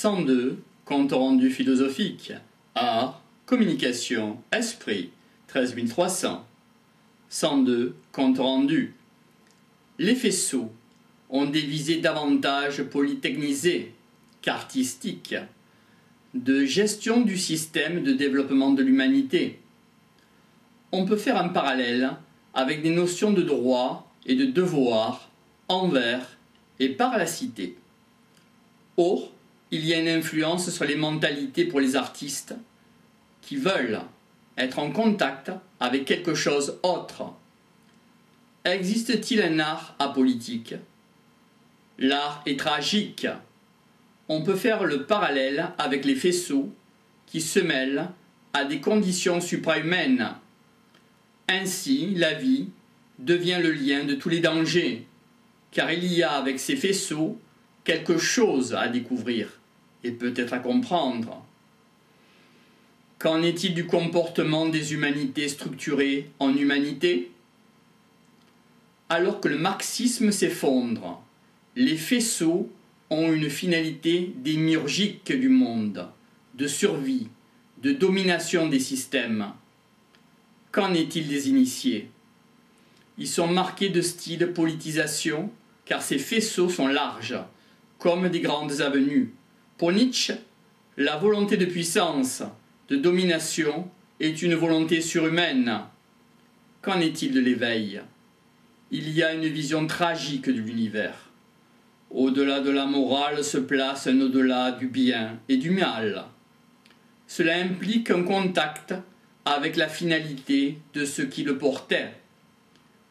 102, compte rendu philosophique, art, communication, esprit, 13300. 102, compte rendu. Les faisceaux ont des visées davantage polytechnisées qu'artistiques, de gestion du système de développement de l'humanité. On peut faire un parallèle avec des notions de droit et de devoir envers et par la cité. Or, il y a une influence sur les mentalités pour les artistes qui veulent être en contact avec quelque chose autre. Existe-t-il un art apolitique? L'art est tragique. On peut faire le parallèle avec les faisceaux qui se mêlent à des conditions suprahumaines. Ainsi, la vie devient le lien de tous les dangers, car il y a avec ces faisceaux quelque chose à découvrir et peut-être à comprendre. Qu'en est-il du comportement des humanités structurées en humanité? Alors que le marxisme s'effondre, les faisceaux ont une finalité démiurgique du monde, de survie, de domination des systèmes. Qu'en est-il des initiés? Ils sont marqués de style politisation, car ces faisceaux sont larges, comme des grandes avenues. Pour Nietzsche, la volonté de puissance, de domination, est une volonté surhumaine. Qu'en est-il de l'éveil? Il y a une vision tragique de l'univers. Au-delà de la morale se place un au-delà du bien et du mal. Cela implique un contact avec la finalité de ce qui le portait.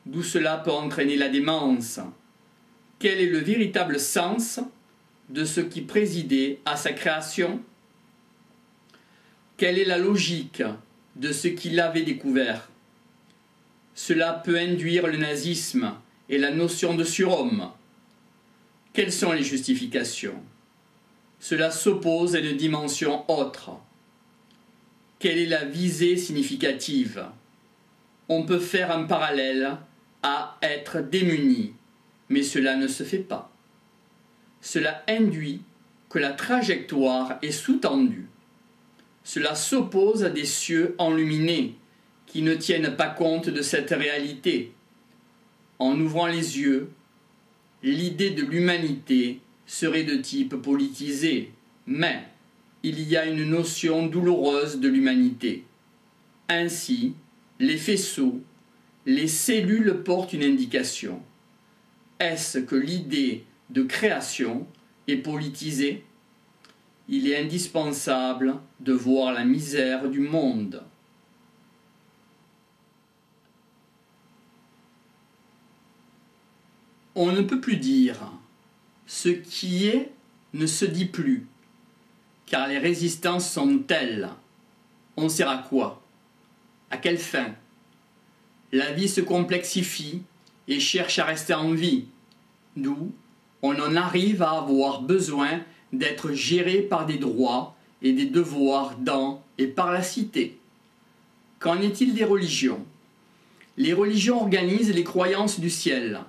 D'où cela peut entraîner la démence. Quel est le véritable sens de ce qui présidait à sa création? Quelle est la logique de ce qu'il avait découvert? Cela peut induire le nazisme et la notion de surhomme. Quelles sont les justifications? Cela s'oppose à une dimension autre. Quelle est la visée significative? On peut faire un parallèle à être démuni, mais cela ne se fait pas. Cela induit que la trajectoire est sous-tendue. Cela s'oppose à des cieux enluminés qui ne tiennent pas compte de cette réalité. En ouvrant les yeux, l'idée de l'humanité serait de type politisé, mais il y a une notion douloureuse de l'humanité. Ainsi, les faisceaux, les cellules portent une indication. Est-ce que l'idée de création est politisée? Il est indispensable de voir la misère du monde. On ne peut plus dire « ce qui est ne se dit plus », car les résistances sont telles. On sert à quoi? À quelle fin? La vie se complexifie et cherche à rester en vie, d'où on en arrive à avoir besoin d'être géré par des droits et des devoirs dans et par la cité. Qu'en est-il des religions? Les religions organisent les croyances du ciel.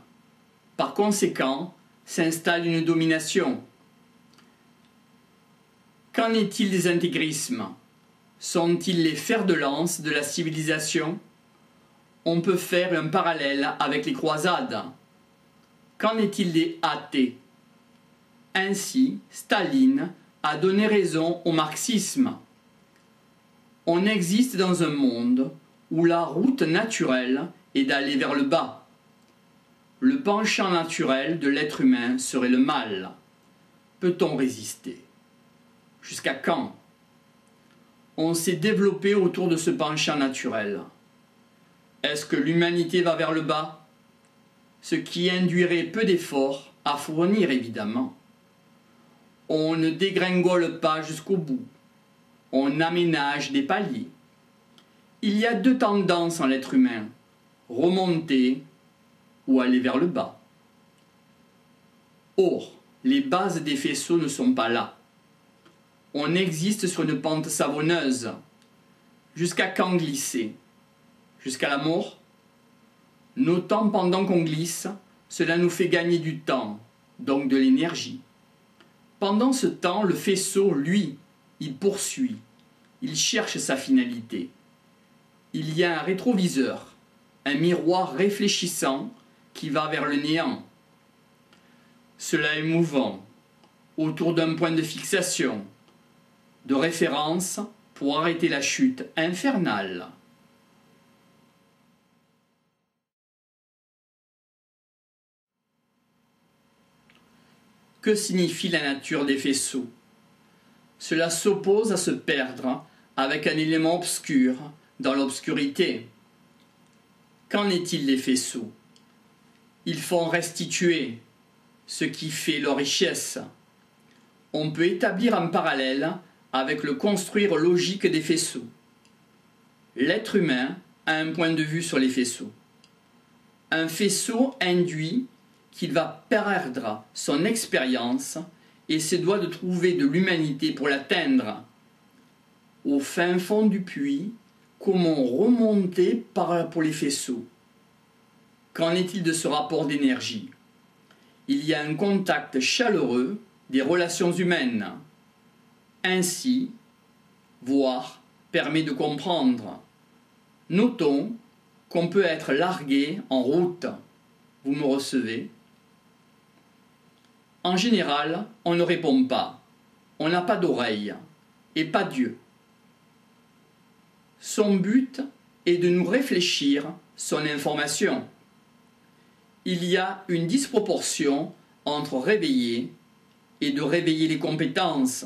Par conséquent, s'installe une domination. Qu'en est-il des intégrismes? Sont-ils les fers de lance de la civilisation? On peut faire un parallèle avec les croisades. Qu'en est-il des athées? Ainsi, Staline a donné raison au marxisme. On existe dans un monde où la route naturelle est d'aller vers le bas. Le penchant naturel de l'être humain serait le mal. Peut-on résister? Jusqu'à quand? On s'est développé autour de ce penchant naturel. Est-ce que l'humanité va vers le bas? Ce qui induirait peu d'efforts à fournir, évidemment. On ne dégringole pas jusqu'au bout. On aménage des paliers. Il y a deux tendances en l'être humain, remonter ou aller vers le bas. Or, les bases des faisceaux ne sont pas là. On existe sur une pente savonneuse. Jusqu'à quand glisser? Jusqu'à la mort? Notons pendant qu'on glisse, cela nous fait gagner du temps, donc de l'énergie. Pendant ce temps, le faisceau, lui, il poursuit, il cherche sa finalité. Il y a un rétroviseur, un miroir réfléchissant qui va vers le néant. Cela est mouvant, autour d'un point de fixation, de référence pour arrêter la chute infernale. Que signifie la nature des faisceaux? Cela s'oppose à se perdre avec un élément obscur dans l'obscurité. Qu'en est-il des faisceaux? Ils font restituer ce qui fait leur richesse. On peut établir un parallèle avec le construire logique des faisceaux. L'être humain a un point de vue sur les faisceaux. Un faisceau induit qu'il va perdre son expérience et se doit de trouver de l'humanité pour l'atteindre. Au fin fond du puits, comment remonter pour les faisceaux? Qu'en est-il de ce rapport d'énergie? Il y a un contact chaleureux des relations humaines. Ainsi, voir permet de comprendre. Notons qu'on peut être largué en route. Vous me recevez? En général, on ne répond pas. On n'a pas d'oreille et pas d'yeux. Son but est de nous réfléchir son information. Il y a une disproportion entre réveiller et de réveiller les compétences.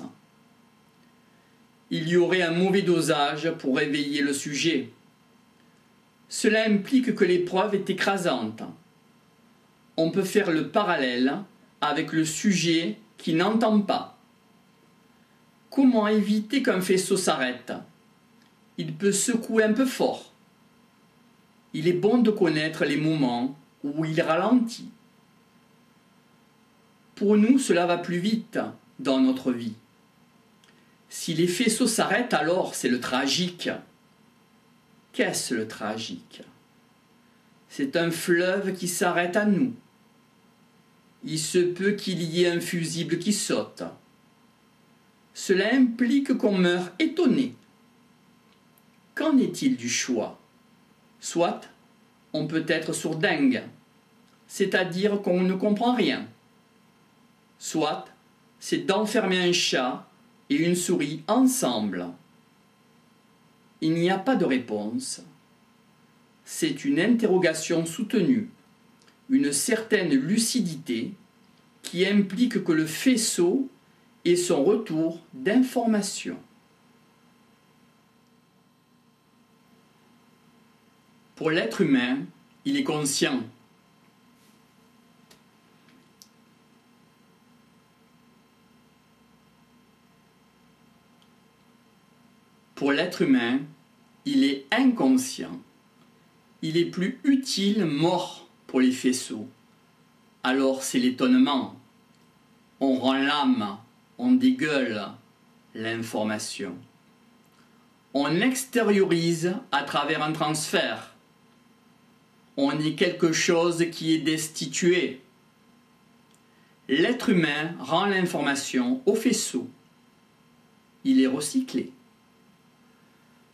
Il y aurait un mauvais dosage pour réveiller le sujet. Cela implique que l'épreuve est écrasante. On peut faire le parallèle avec le sujet qui n'entend pas. Comment éviter qu'un faisceau s'arrête? Il peut secouer un peu fort. Il est bon de connaître les moments où il ralentit. Pour nous, cela va plus vite dans notre vie. Si les faisceaux s'arrêtent, alors c'est le tragique. Qu'est-ce le tragique? C'est un fleuve qui s'arrête à nous. Il se peut qu'il y ait un fusible qui saute. Cela implique qu'on meure étonné. Qu'en est-il du choix? Soit on peut être sourdingue, c'est-à-dire qu'on ne comprend rien. Soit c'est d'enfermer un chat et une souris ensemble. Il n'y a pas de réponse. C'est une interrogation soutenue, une certaine lucidité qui implique que le faisceau ait son retour d'information. Pour l'être humain, il est conscient. Pour l'être humain, il est inconscient. Il est plus utile mort pour les faisceaux. Alors c'est l'étonnement. On rend l'âme, on dégueule l'information. On extériorise à travers un transfert. On est quelque chose qui est destitué. L'être humain rend l'information au faisceau. Il est recyclé.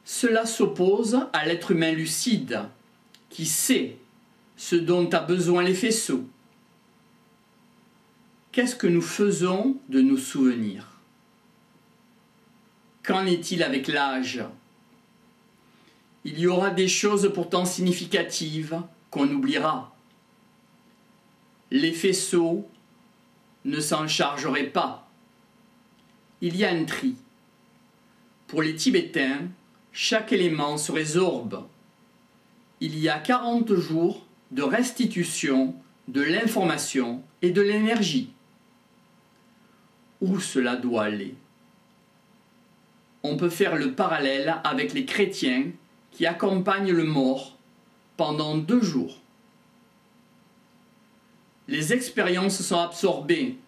Cela s'oppose à l'être humain lucide, qui sait ce dont a besoin les faisceaux. Qu'est-ce que nous faisons de nos souvenirs? Qu'en est-il avec l'âge? Il y aura des choses pourtant significatives qu'on oubliera. Les faisceaux ne s'en chargeraient pas. Il y a un tri. Pour les Tibétains, chaque élément se résorbe. Il y a 40 jours de restitution de l'information et de l'énergie. Où cela doit aller? On peut faire le parallèle avec les chrétiens qui accompagnent le mort pendant 2 jours. Les expériences sont absorbées,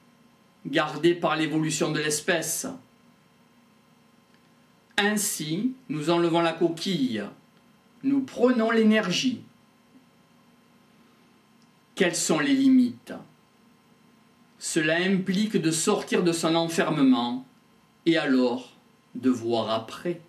gardées par l'évolution de l'espèce. Ainsi, nous enlevons la coquille, nous prenons l'énergie. Quelles sont les limites? Cela implique de sortir de son enfermement et alors de voir après.